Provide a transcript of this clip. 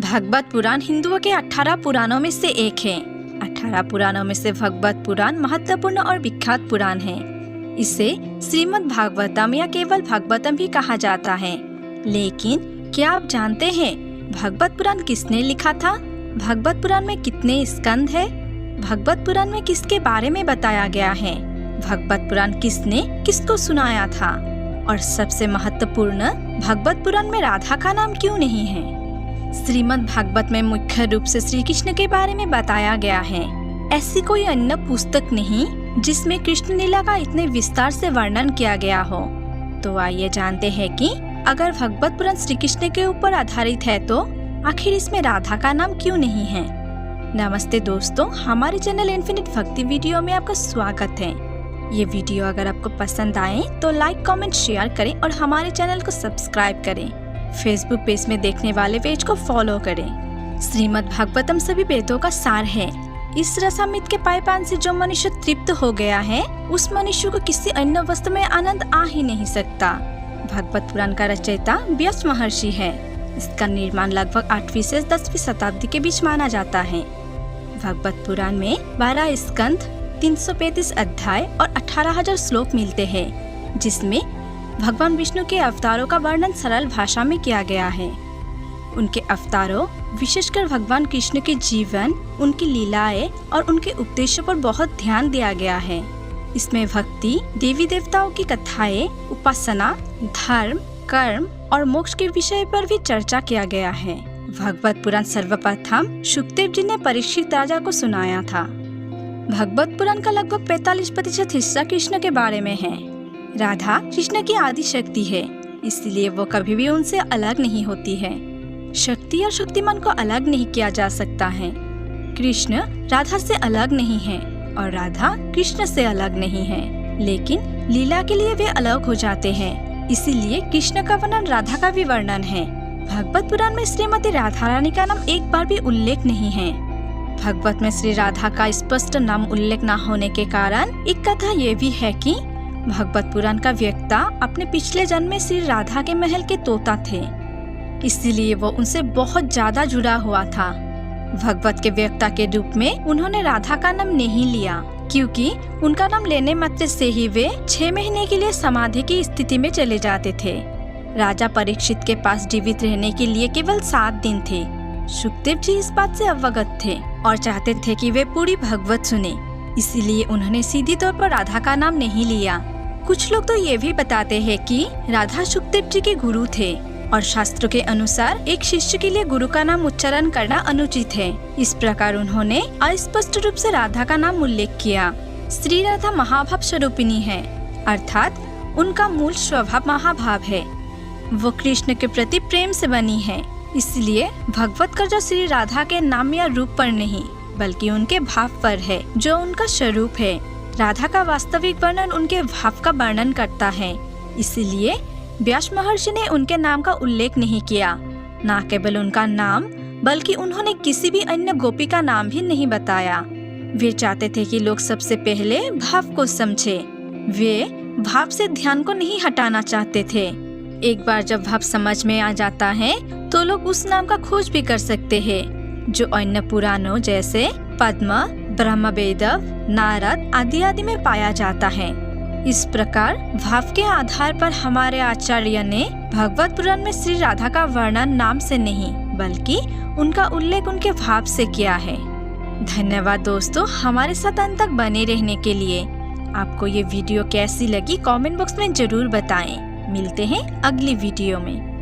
भागवत पुराण हिंदुओं के 18 पुराणों में से एक है। 18 पुराणों में से भागवत पुराण महत्वपूर्ण और विख्यात पुराण है। इसे श्रीमद् भागवतम या केवल भागवतम भी कहा जाता है। लेकिन क्या आप जानते हैं भागवत पुराण किसने लिखा था? भागवत पुराण में कितने स्कंद है? भागवत पुराण में किसके बारे में बताया गया है? भागवत पुराण किसने किसको सुनाया था? और सबसे महत्वपूर्ण, भागवत पुराण में राधा का नाम क्यों नहीं है? श्रीमद् भागवत में मुख्य रूप से श्री कृष्ण के बारे में बताया गया है। ऐसी कोई अन्य पुस्तक नहीं जिसमें कृष्ण लीला का इतने विस्तार से वर्णन किया गया हो। तो आइए जानते हैं कि अगर भागवत पुराण श्री कृष्ण के ऊपर आधारित है तो आखिर इसमें राधा का नाम क्यों नहीं है? नमस्ते दोस्तों, हमारे चैनल इन्फिनिट भक्ति वीडियो में आपका स्वागत है। ये वीडियो अगर आपको पसंद आए तो लाइक, कमेंट, शेयर करें और हमारे चैनल को सब्सक्राइब करें। फेसबुक पेज में देखने वाले पेज को फॉलो करें। श्रीमद् भागवतम सभी वेदों का सार है। इस रसामृत के पान से जो मनुष्य तृप्त हो गया है, उस मनुष्य को किसी अन्य वस्तु में आनंद आ ही नहीं सकता। भागवत पुराण का रचयिता व्यास महर्षि है। इसका निर्माण लगभग 8वीं से 10वीं शताब्दी के बीच माना जाता है। भागवत पुराण में 12 स्कंद, 335 अध्याय और 18,000 श्लोक मिलते हैं, जिसमें भगवान विष्णु के अवतारों का वर्णन सरल भाषा में किया गया है। उनके अवतारों, विशेषकर भगवान कृष्ण के जीवन, उनकी लीलाएं और उनके उपदेशों पर बहुत ध्यान दिया गया है। इसमें भक्ति, देवी देवताओं की कथाएं, उपासना, धर्म, कर्म और मोक्ष के विषय पर भी चर्चा किया गया है। भागवत पुराण सर्वप्रथम शुकदेव जी ने परीक्षित राजा को सुनाया था। भागवत पुराण का लगभग 45% हिस्सा कृष्ण के बारे में है। राधा कृष्ण की आदि शक्ति है, इसलिए वो कभी भी उनसे अलग नहीं होती है। शक्ति और शक्तिमान को अलग नहीं किया जा सकता है। कृष्ण राधा से अलग नहीं है और राधा कृष्ण से अलग नहीं है, लेकिन लीला के लिए वे अलग हो जाते हैं। इसीलिए कृष्ण का वर्णन, राधा का भी वर्णन है। भागवत पुराण में श्रीमती राधा रानी का नाम एक बार भी उल्लेख नहीं है। भागवत में श्री राधा का स्पष्ट नाम उल्लेख न होने के कारण एक कथा ये भी है कि भागवत पुराण का व्यक्ता अपने पिछले जन्म में श्री राधा के महल के तोता थे, इसीलिए वो उनसे बहुत ज्यादा जुड़ा हुआ था। भागवत के व्यक्ता के रूप में उन्होंने राधा का नाम नहीं लिया, क्योंकि उनका नाम लेने मात्र से ही वे 6 महीने के लिए समाधि की स्थिति में चले जाते थे। राजा परीक्षित के पास जीवित रहने के लिए केवल 7 दिन थे। शुकदेव जी इस बात से अवगत थे और चाहते थे कि वे पूरी भागवत सुने, इसीलिए उन्होंने सीधी तौर पर राधा का नाम नहीं लिया। कुछ लोग तो ये भी बताते हैं कि राधा शुकदेव जी के गुरु थे और शास्त्रों के अनुसार एक शिष्य के लिए गुरु का नाम उच्चारण करना अनुचित है। इस प्रकार उन्होंने अस्पष्ट रूप से राधा का नाम उल्लेख किया। श्री राधा महाभाव स्वरूपिणी है, अर्थात उनका मूल स्वभाव महाभाव है। वो कृष्ण के प्रति प्रेम से बनी है, इसलिए भगवत का जो श्री राधा के नाम या रूप पर नहीं बल्कि उनके भाव पर है, जो उनका स्वरूप है। राधा का वास्तविक वर्णन उनके भाव का वर्णन करता है, इसीलिए व्यास महर्षि ने उनके नाम का उल्लेख नहीं किया। न केवल उनका नाम बल्कि उन्होंने किसी भी अन्य गोपी का नाम भी नहीं बताया। वे चाहते थे कि लोग सबसे पहले भाव को समझे। वे भाव से ध्यान को नहीं हटाना चाहते थे। एक बार जब भाव समझ में आ जाता है तो लोग उस नाम का खोज भी कर सकते हैं, जो अन्य पुराणों जैसे पद्म, ब्रह्मवेदव, नारद आदि में पाया जाता है। इस प्रकार भाव के आधार पर हमारे आचार्य ने भागवत पुराण में श्री राधा का वर्णन नाम से नहीं बल्कि उनका उल्लेख उनके भाव से किया है। धन्यवाद दोस्तों, हमारे साथ अंत तक बने रहने के लिए। आपको ये वीडियो कैसी लगी कमेंट बॉक्स में जरूर बताएं। मिलते हैं अगली वीडियो में।